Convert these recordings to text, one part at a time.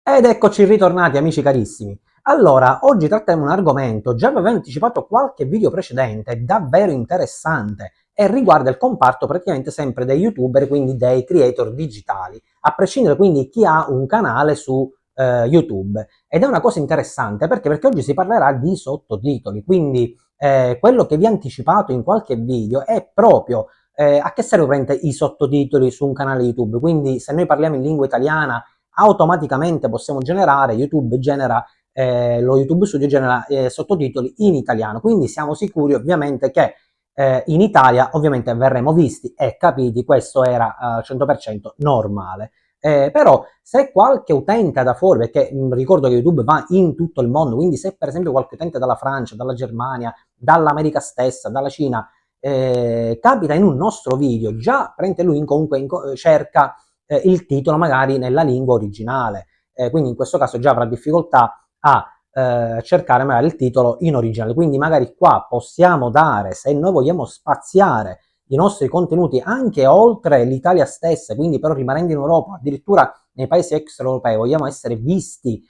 Ed eccoci ritornati amici carissimi. Allora, oggi tratteremo un argomento, già vi avevo anticipato qualche video precedente, davvero interessante e riguarda il comparto praticamente sempre dei youtuber, quindi dei creator digitali, a prescindere quindi chi ha un canale su YouTube. Ed è una cosa interessante perché oggi si parlerà di sottotitoli, quindi quello che vi ho anticipato in qualche video è proprio a che serve prendere i sottotitoli su un canale YouTube, quindi se noi parliamo in lingua italiana automaticamente possiamo generare, YouTube genera, lo YouTube Studio genera sottotitoli in italiano, quindi siamo sicuri ovviamente che in Italia ovviamente verremo visti e capiti, questo era al 100% normale. Però se qualche utente da fuori, perché ricordo che YouTube va in tutto il mondo, quindi se per esempio qualche utente dalla Francia, dalla Germania, dall'America stessa, dalla Cina, capita in un nostro video, già prende lui comunque cerca il titolo magari nella lingua originale, quindi in questo caso già avrà difficoltà a cercare magari il titolo in originale, quindi magari qua possiamo dare, se noi vogliamo spaziare i nostri contenuti anche oltre l'Italia stessa, quindi però rimanendo in Europa, addirittura nei paesi extraeuropei, vogliamo essere visti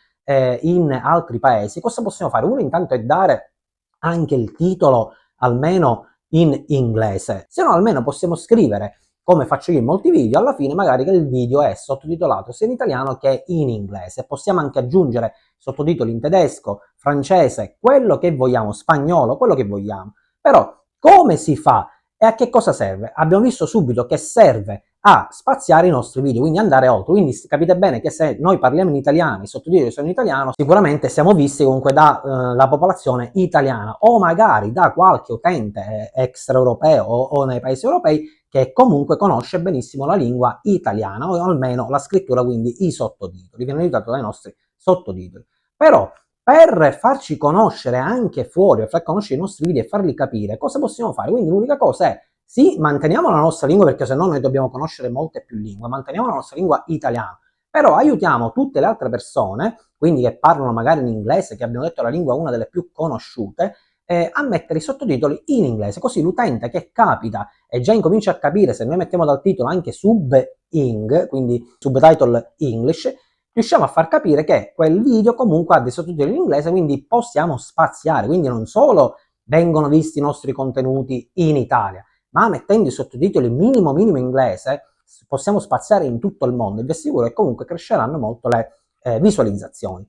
in altri paesi, cosa possiamo fare? Uno intanto è dare anche il titolo almeno in inglese, se no almeno possiamo scrivere, come faccio io in molti video, alla fine magari che il video è sottotitolato sia in italiano che in inglese. Possiamo anche aggiungere sottotitoli in tedesco, francese, quello che vogliamo, spagnolo, quello che vogliamo. Però come si fa e a che cosa serve? Abbiamo visto subito che serve a spaziare i nostri video, quindi andare oltre. Quindi capite bene che se noi parliamo in italiano, i sottotitoli sono in italiano, sicuramente siamo visti comunque dalla popolazione italiana o magari da qualche utente extraeuropeo o nei paesi europei che comunque conosce benissimo la lingua italiana o almeno la scrittura, quindi i sottotitoli, viene aiutato dai nostri sottotitoli. Però per farci conoscere anche fuori, per far conoscere i nostri video e farli capire, cosa possiamo fare? Quindi l'unica cosa è, sì, manteniamo la nostra lingua perché se no noi dobbiamo conoscere molte più lingue, manteniamo la nostra lingua italiana, però aiutiamo tutte le altre persone, quindi che parlano magari in inglese, che abbiamo detto la lingua è una delle più conosciute, a mettere i sottotitoli in inglese, così l'utente che capita e già incomincia a capire, se noi mettiamo dal titolo anche sub-ing, quindi subtitle English, riusciamo a far capire che quel video comunque ha dei sottotitoli in inglese, quindi possiamo spaziare, quindi non solo vengono visti i nostri contenuti in Italia, ma mettendo i sottotitoli minimo inglese possiamo spaziare in tutto il mondo e vi assicuro che comunque cresceranno molto le visualizzazioni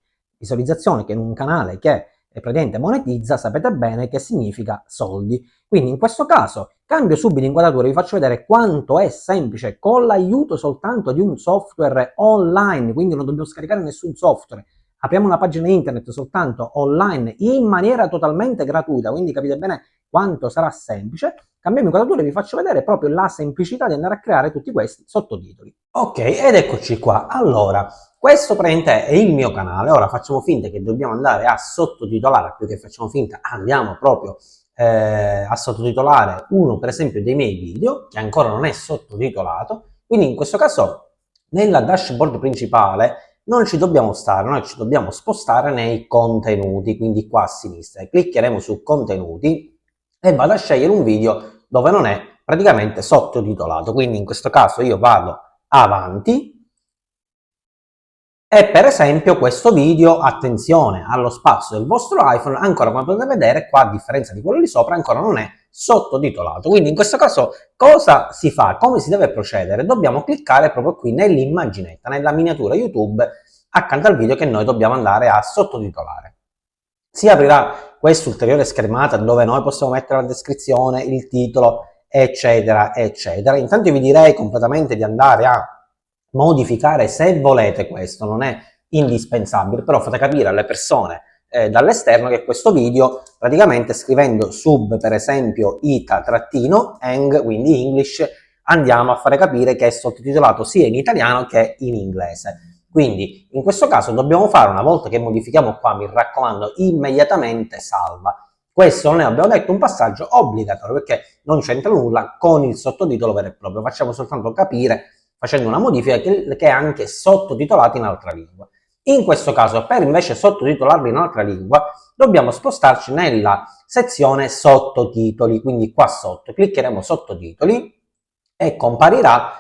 che in un canale che praticamente monetizza, sapete bene che significa soldi. Quindi in questo caso cambio subito inquadratura, vi faccio vedere quanto è semplice con l'aiuto soltanto di un software online, quindi non dobbiamo scaricare nessun software, apriamo una pagina internet soltanto online in maniera totalmente gratuita, quindi capite bene quanto sarà semplice. Cambiamo inquadratura e vi faccio vedere proprio la semplicità di andare a creare tutti questi sottotitoli. Ok, ed eccoci qua. Allora, questo praticamente è il mio canale. Ora facciamo finta che dobbiamo andare a sottotitolare, più che facciamo finta, andiamo proprio a sottotitolare uno per esempio dei miei video, che ancora non è sottotitolato. Quindi in questo caso nella dashboard principale non ci dobbiamo stare, noi ci dobbiamo spostare nei contenuti, quindi qua a sinistra. Cliccheremo su contenuti e vado a scegliere un video dove non è praticamente sottotitolato. Quindi in questo caso io vado avanti e per esempio questo video, attenzione allo spazio del vostro iPhone, ancora come potete vedere qua a differenza di quello di sopra ancora non è sottotitolato. Quindi in questo caso cosa si fa? Come si deve procedere? Dobbiamo cliccare proprio qui nell'immaginetta, nella miniatura YouTube accanto al video che noi dobbiamo andare a sottotitolare. Si aprirà questa ulteriore schermata dove noi possiamo mettere la descrizione, il titolo, eccetera, eccetera. Intanto io vi direi completamente di andare a modificare se volete questo, non è indispensabile, però fate capire alle persone dall'esterno che questo video, praticamente scrivendo sub per esempio ita-eng, quindi English, andiamo a fare capire che è sottotitolato sia in italiano che in inglese. Quindi in questo caso dobbiamo fare, una volta che modifichiamo qua, mi raccomando, immediatamente salva. Questo non è, abbiamo detto, un passaggio obbligatorio perché non c'entra nulla con il sottotitolo vero e proprio, facciamo soltanto capire facendo una modifica che è anche sottotitolata in altra lingua. In questo caso, per invece sottotitolarlo in altra lingua, dobbiamo spostarci nella sezione sottotitoli, quindi qua sotto cliccheremo sottotitoli e comparirà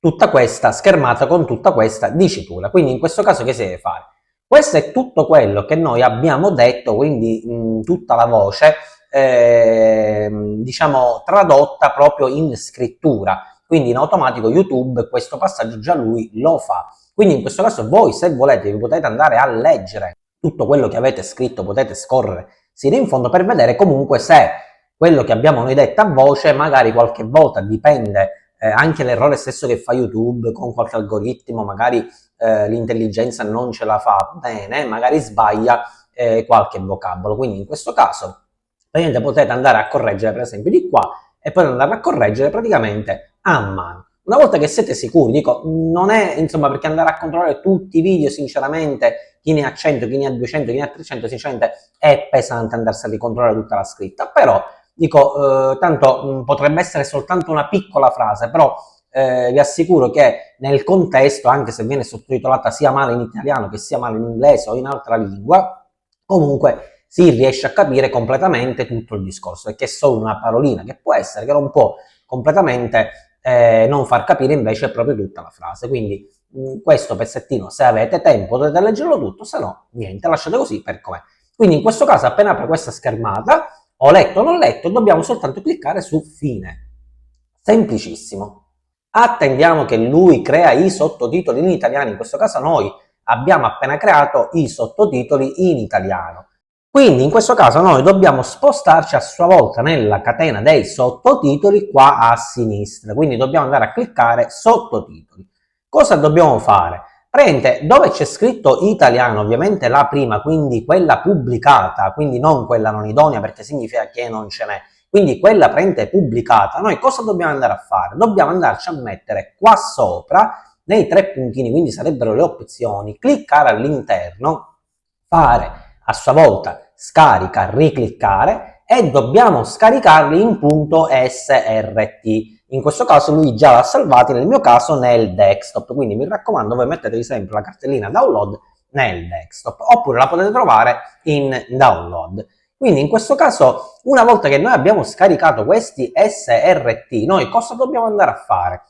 tutta questa schermata con tutta questa dicitura. Quindi in questo caso che si deve fare? Questo è tutto quello che noi abbiamo detto, quindi tutta la voce, diciamo tradotta proprio in scrittura, quindi in automatico YouTube questo passaggio già lui lo fa. Quindi in questo caso voi, se volete, vi potete andare a leggere tutto quello che avete scritto, potete scorrere sino in fondo per vedere comunque se quello che abbiamo noi detto a voce magari qualche volta dipende anche l'errore stesso che fa YouTube con qualche algoritmo, magari l'intelligenza non ce la fa bene, magari sbaglia qualche vocabolo. Quindi in questo caso praticamente potete andare a correggere per esempio di qua e poi andare a correggere praticamente a mano. Una volta che siete sicuri, dico, non è insomma perché andare a controllare tutti i video, sinceramente, chi ne ha 100, chi ne ha 200, chi ne ha 300, sinceramente è pesante andarsi a ricontrollare tutta la scritta, però dico, tanto potrebbe essere soltanto una piccola frase, però vi assicuro che nel contesto, anche se viene sottotitolata sia male in italiano che sia male in inglese o in altra lingua, comunque si riesce a capire completamente tutto il discorso, perché è solo una parolina che può essere, che non può completamente non far capire invece proprio tutta la frase. Quindi questo pezzettino, se avete tempo, potete leggerlo tutto, se no, niente, lasciate così per com'è. Quindi in questo caso, appena apre questa schermata, ho letto o non letto, dobbiamo soltanto cliccare su fine. Semplicissimo. Attendiamo che lui crea i sottotitoli in italiano, in questo caso noi abbiamo appena creato i sottotitoli in italiano. Quindi in questo caso noi dobbiamo spostarci a sua volta nella catena dei sottotitoli qua a sinistra, quindi dobbiamo andare a cliccare sottotitoli. Cosa dobbiamo fare? Prende dove c'è scritto italiano, ovviamente la prima, quindi quella pubblicata, quindi non quella non idonea perché significa che non ce n'è, quindi quella prende pubblicata. Noi cosa dobbiamo andare a fare? Dobbiamo andarci a mettere qua sopra nei tre puntini, quindi sarebbero le opzioni, cliccare all'interno, fare a sua volta scarica, ricliccare e dobbiamo scaricarli in .srt. In questo caso lui già l'ha salvati, nel mio caso nel desktop, quindi mi raccomando voi mettetevi sempre la cartellina download nel desktop, oppure la potete trovare in download. Quindi in questo caso, una volta che noi abbiamo scaricato questi SRT, noi cosa dobbiamo andare a fare?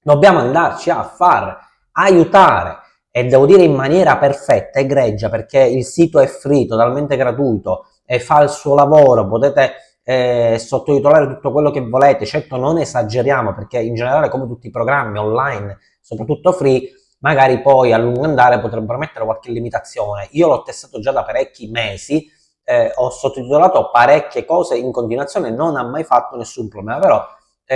Dobbiamo andarci a far aiutare, e devo dire in maniera perfetta, egregia, perché il sito è free, totalmente gratuito, e fa il suo lavoro, potete sottotitolare tutto quello che volete, certo non esageriamo perché in generale come tutti i programmi online, soprattutto free, magari poi a lungo andare potrebbero mettere qualche limitazione. Io l'ho testato già da parecchi mesi, ho sottotitolato parecchie cose in continuazione, non ha mai fatto nessun problema, però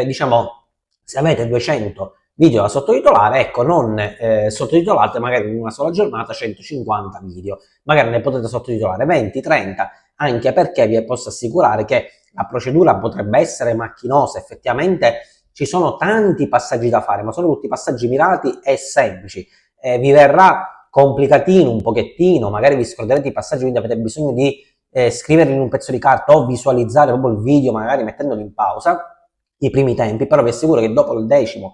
diciamo se avete 200 video da sottotitolare, ecco, non sottotitolate magari in una sola giornata 150 video, magari ne potete sottotitolare 20, 30, anche perché vi posso assicurare che la procedura potrebbe essere macchinosa, effettivamente ci sono tanti passaggi da fare, ma sono tutti passaggi mirati e semplici. Vi verrà complicatino un pochettino, magari vi scorderete i passaggi, quindi avete bisogno di scriverli in un pezzo di carta o visualizzare proprio il video, magari mettendolo in pausa, i primi tempi, però vi assicuro che dopo il 10º,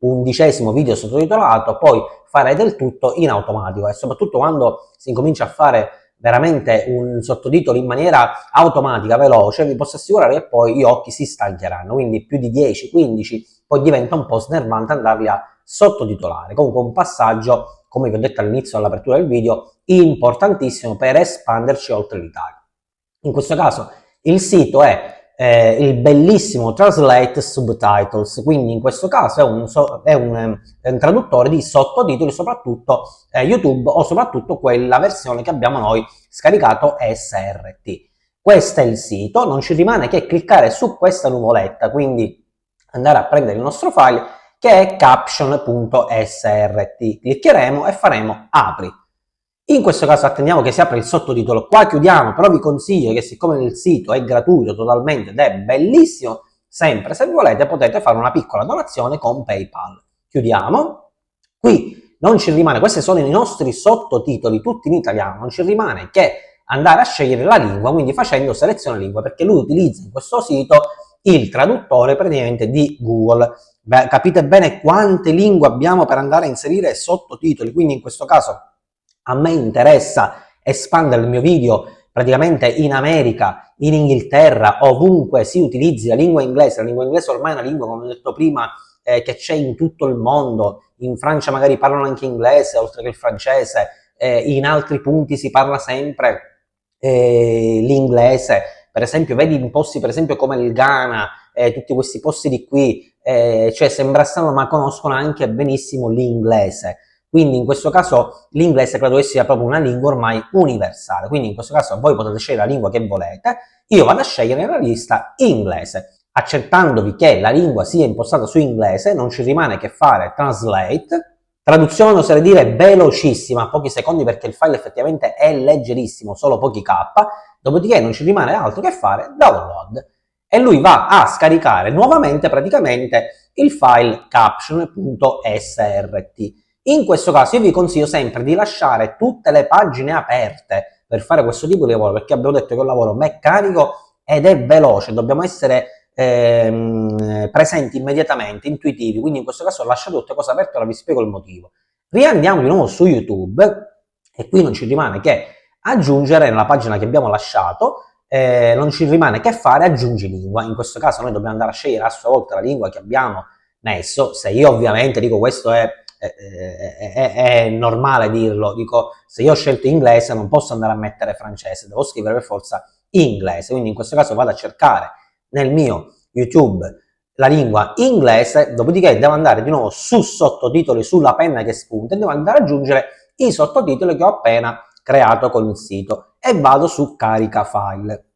11º video sottotitolato, poi farete il tutto in automatico e soprattutto quando si incomincia a fare veramente un sottotitolo in maniera automatica, veloce, vi posso assicurare che poi gli occhi si stancheranno, quindi più di 10, 15, poi diventa un po' snervante andarli a sottotitolare. Comunque un passaggio, come vi ho detto all'inizio dell'apertura del video, importantissimo per espanderci oltre l'Italia. In questo caso il sito è il bellissimo Translate Subtitles, quindi in questo caso è un traduttore di sottotitoli, soprattutto YouTube o soprattutto quella versione che abbiamo noi scaricato SRT. Questo è il sito, non ci rimane che cliccare su questa nuvoletta, quindi andare a prendere il nostro file che è caption.srt. Cliccheremo e faremo apri. In questo caso attendiamo che si apra il sottotitolo, qua chiudiamo, però vi consiglio che siccome il sito è gratuito totalmente ed è bellissimo, sempre se volete potete fare una piccola donazione con PayPal. Chiudiamo, qui non ci rimane, questi sono i nostri sottotitoli tutti in italiano, non ci rimane che andare a scegliere la lingua, quindi facendo selezione lingua, perché lui utilizza in questo sito il traduttore praticamente di Google. Beh, capite bene quante lingue abbiamo per andare a inserire sottotitoli, quindi in questo caso a me interessa espandere il mio video praticamente in America, in Inghilterra, ovunque si utilizzi la lingua inglese ormai è una lingua, come ho detto prima, che c'è in tutto il mondo. In Francia magari parlano anche inglese, oltre che il francese, in altri punti si parla sempre l'inglese. Per esempio, vedi in posti per esempio come il Ghana, tutti questi posti di qui, cioè sembra strano, ma conoscono anche benissimo l'inglese. Quindi in questo caso l'inglese credo che sia proprio una lingua ormai universale. Quindi in questo caso voi potete scegliere la lingua che volete, io vado a scegliere nella lista inglese. Accertandovi che la lingua sia impostata su inglese, non ci rimane che fare translate. Traduzione oserei dire velocissima, pochi secondi, perché il file effettivamente è leggerissimo, solo pochi k. Dopodiché non ci rimane altro che fare download. E lui va a scaricare nuovamente praticamente il file caption.srt. In questo caso io vi consiglio sempre di lasciare tutte le pagine aperte per fare questo tipo di lavoro, perché abbiamo detto che è un lavoro meccanico ed è veloce, dobbiamo essere presenti immediatamente, intuitivi. Quindi in questo caso lasciate tutte cose aperte, ora vi spiego il motivo. Riandiamo di nuovo su YouTube e qui non ci rimane che aggiungere nella pagina che abbiamo lasciato, non ci rimane che fare aggiungi lingua. In questo caso noi dobbiamo andare a scegliere a sua volta la lingua che abbiamo messo. Se io ovviamente dico questo è normale dirlo, dico se io ho scelto inglese non posso andare a mettere francese, devo scrivere per forza inglese. Quindi in questo caso vado a cercare nel mio YouTube la lingua inglese, dopodiché devo andare di nuovo su sottotitoli, sulla penna che spunta, e devo andare ad aggiungere i sottotitoli che ho appena creato con il sito e vado su carica file.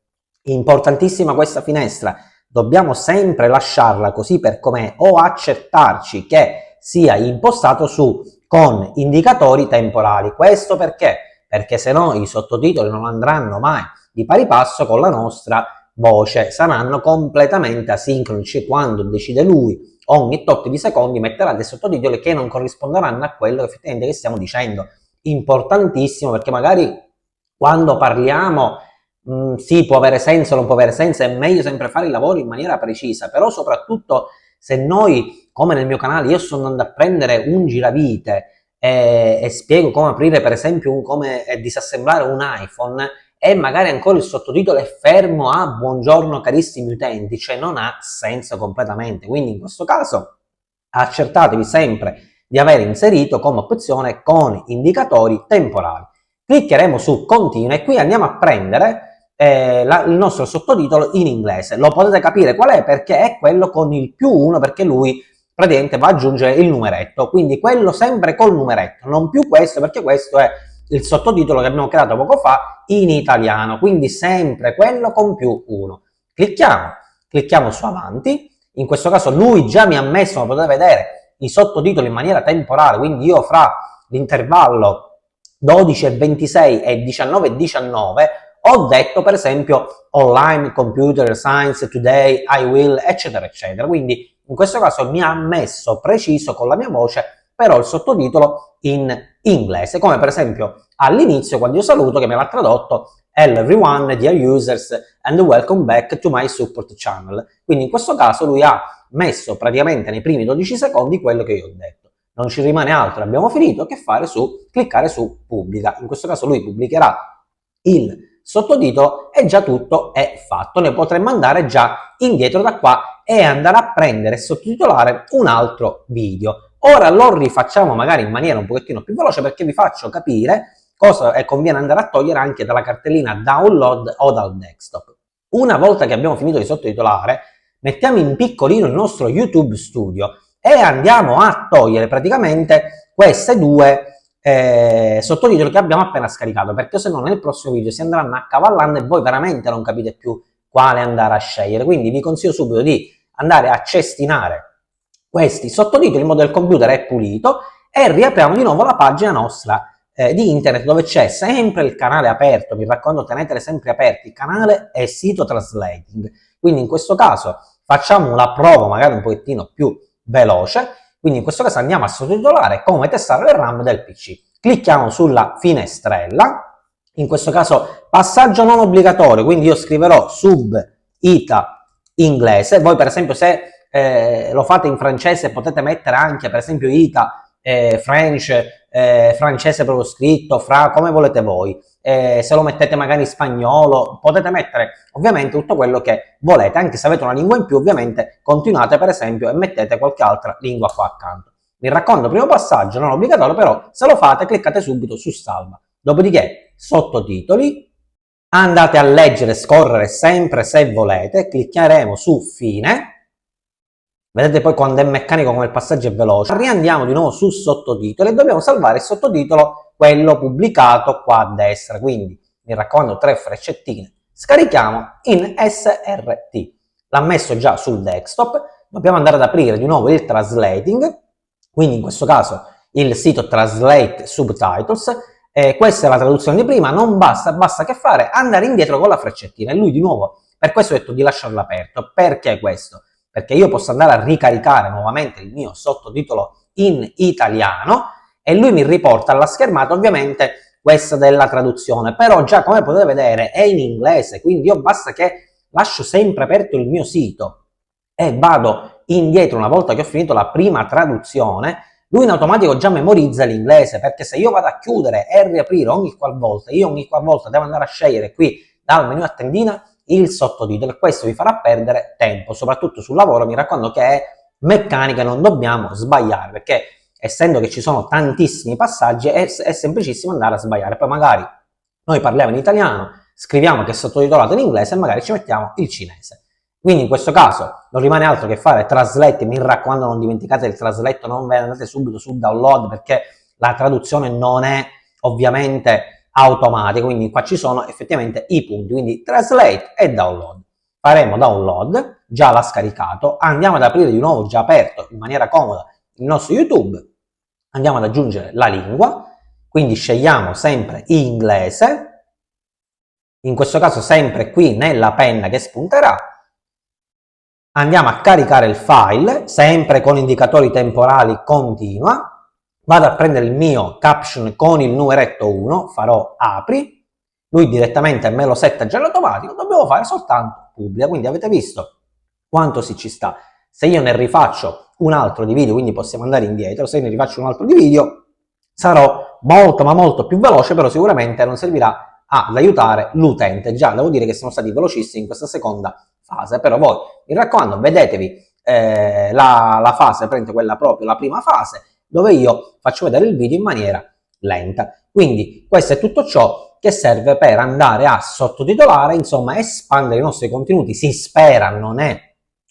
Importantissima questa finestra, dobbiamo sempre lasciarla così per com'è o accertarci che sia impostato con indicatori temporali. Questo perché? Perché se no i sottotitoli non andranno mai di pari passo con la nostra voce, saranno completamente asincronici. Quando decide lui, ogni tot di secondi metterà dei sottotitoli che non corrisponderanno a quello che effettivamente stiamo dicendo. Importantissimo, perché magari quando parliamo sì, può avere senso, non può avere senso, è meglio sempre fare il lavoro in maniera precisa, però soprattutto se noi, come nel mio canale, io sto andando a prendere un giravite e spiego come aprire per esempio come disassemblare un iPhone, e magari ancora il sottotitolo è fermo a buongiorno carissimi utenti, cioè non ha senso completamente. Quindi in questo caso accertatevi sempre di aver inserito come opzione con indicatori temporali. Cliccheremo su continua e qui andiamo a prendere il nostro sottotitolo in inglese. Lo potete capire qual è, perché è quello con il +1, perché lui praticamente va ad aggiungere il numeretto, quindi quello sempre col numeretto, non più questo, perché questo è il sottotitolo che abbiamo creato poco fa in italiano, quindi sempre quello con +1. Clicchiamo su avanti. In questo caso lui già mi ha messo, come potete vedere, i sottotitoli in maniera temporale, quindi io fra l'intervallo 12:26 e 19:19 ho detto per esempio online, computer, science, today, I will, eccetera eccetera. Quindi in questo caso mi ha messo preciso con la mia voce però il sottotitolo in inglese, come per esempio all'inizio quando io saluto, che me l'ha tradotto hello everyone, dear users and welcome back to my support channel. Quindi in questo caso lui ha messo praticamente nei primi 12 secondi quello che io ho detto. Non ci rimane altro, abbiamo finito, che fare cliccare su pubblica. In questo caso lui pubblicherà il sottotitolo e già tutto è fatto. Noi potremmo andare già indietro da qua e andare a prendere e sottotitolare un altro video. Ora lo rifacciamo magari in maniera un pochettino più veloce, perché vi faccio capire cosa conviene andare a togliere anche dalla cartellina download o dal desktop. Una volta che abbiamo finito di sottotitolare, mettiamo in piccolino il nostro YouTube Studio e andiamo a togliere praticamente queste due sottotitoli che abbiamo appena scaricato, perché se no nel prossimo video si andranno accavallando e voi veramente non capite più quale andare a scegliere. Quindi vi consiglio subito di andare a cestinare questi sottotitoli in modo che il computer è pulito, e riapriamo di nuovo la pagina nostra di internet, dove c'è sempre il canale aperto. Mi raccomando, tenetele sempre aperti, canale e sito translating. Quindi in questo caso facciamo la prova magari un pochettino più veloce. Quindi in questo caso andiamo a sottotitolare come testare le RAM del PC. Clicchiamo sulla finestrella, in questo caso passaggio non obbligatorio, quindi io scriverò sub ita inglese. Voi per esempio se lo fate in francese potete mettere anche per esempio ita French, francese proprio scritto, come volete voi. se lo mettete magari in spagnolo, potete mettere ovviamente tutto quello che volete, anche se avete una lingua in più ovviamente continuate per esempio e mettete qualche altra lingua qua accanto. Mi raccomando, primo passaggio, non obbligatorio, però se lo fate cliccate subito su salva, dopodiché sottotitoli, andate a leggere e scorrere sempre se volete, cliccheremo su fine. Vedete poi quando è meccanico come il passaggio è veloce. Riandiamo di nuovo su sottotitoli e dobbiamo salvare il sottotitolo, quello pubblicato qua a destra. Quindi mi raccomando 3 freccettine. Scarichiamo in SRT. L'ha messo già sul desktop. Dobbiamo andare ad aprire di nuovo il translating. Quindi in questo caso il sito Translate Subtitles. Questa è la traduzione di prima. Non basta che fare andare indietro con la freccettina. E lui di nuovo, per questo ho detto di lasciarlo aperto. Perché questo? Perché io posso andare a ricaricare nuovamente il mio sottotitolo in italiano e lui mi riporta alla schermata ovviamente questa della traduzione, però già come potete vedere è in inglese, quindi io basta che lascio sempre aperto il mio sito e vado indietro una volta che ho finito la prima traduzione, lui in automatico già memorizza l'inglese, perché se io vado a chiudere e riaprire ogni qualvolta, io ogni qualvolta devo andare a scegliere qui dal menu a tendina il sottotitolo e questo vi farà perdere tempo, soprattutto sul lavoro. Mi raccomando che è meccanica, non dobbiamo sbagliare, perché essendo che ci sono tantissimi passaggi è semplicissimo andare a sbagliare. Poi magari noi parliamo in italiano, scriviamo che è sottotitolato in inglese e magari ci mettiamo il cinese. Quindi in questo caso non rimane altro che fare translate. Mi raccomando, non dimenticate il translate, non ve ne andate subito su download, perché la traduzione non è ovviamente automatico, quindi qua ci sono effettivamente i punti, quindi translate e download. Faremo download, già l'ha scaricato, andiamo ad aprire di nuovo già aperto in maniera comoda il nostro YouTube, andiamo ad aggiungere la lingua, quindi scegliamo sempre inglese, in questo caso sempre qui nella penna che spunterà, andiamo a caricare il file, sempre con indicatori temporali continua, vado a prendere il mio caption con il numeretto 1, farò apri, lui direttamente me lo setta già in automatico, dobbiamo fare soltanto pubblica, quindi avete visto quanto ci sta. Se io ne rifaccio un altro di video, quindi possiamo andare indietro, se ne rifaccio un altro di video, sarò molto ma molto più veloce, però sicuramente non servirà ad aiutare l'utente. Già devo dire che siamo stati velocissimi in questa seconda fase, però voi mi raccomando vedetevi la fase, prende quella proprio, la prima fase, dove io faccio vedere il video in maniera lenta. Quindi questo è tutto ciò che serve per andare a sottotitolare, insomma espandere i nostri contenuti. Si spera, non è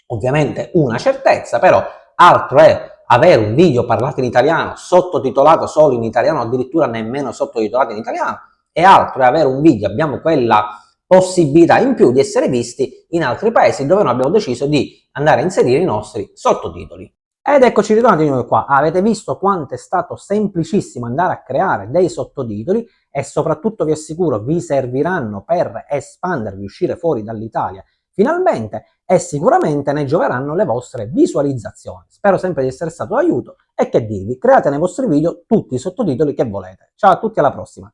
ovviamente una certezza, però altro è avere un video parlato in italiano, sottotitolato solo in italiano, addirittura nemmeno sottotitolato in italiano, e altro è avere un video, abbiamo quella possibilità in più di essere visti in altri paesi dove noi abbiamo deciso di andare a inserire i nostri sottotitoli. Ed eccoci ritornati di nuovo qua. Avete visto quanto è stato semplicissimo andare a creare dei sottotitoli e soprattutto vi assicuro vi serviranno per espandervi, uscire fuori dall'Italia finalmente, e sicuramente ne gioveranno le vostre visualizzazioni. Spero sempre di essere stato d'aiuto e che dirvi, create nei vostri video tutti i sottotitoli che volete. Ciao a tutti, alla prossima!